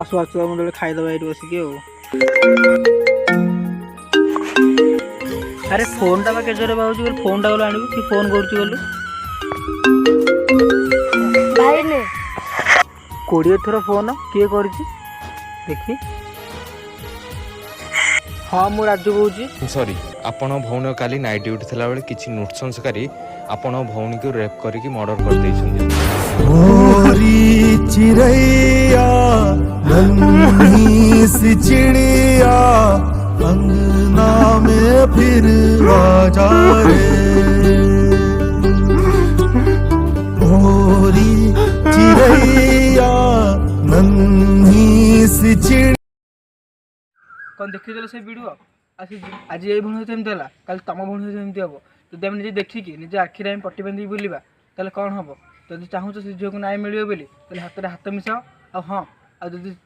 आसु आसु मतलब खाईदबा ये बसिकी अरे फोन टा केजरे बाबू फोन टा गलु आनिबु कि फोन करूछु गलु भाई ने 20 थर फोन किए करछि देखी हाँ मु राजू कहूँ सॉरी आपण भौणी काली नाइट ड्यूटी थिला बेले किछि नृशंसकारी आपण भौणी को रेप करके मर्डर कर दैछन्ती ओरी चिड़ैया नन्ही सी चिड़िया अंगना में फिर आ जा रे ओरी चिड़ैया नन्ही सी चिड़िया कौन देखी से वीडियो आज ये भूण सहित एमती है कल तुम भूण सहित एमती हम जब निजे देखिकी निजे आखिरे आम पट्टी बांधिक बुलवा ताले कौन हम जब चाहूँ से झील को नाई मिले बोली हाथ में हाथ मिसाओ हाँ आ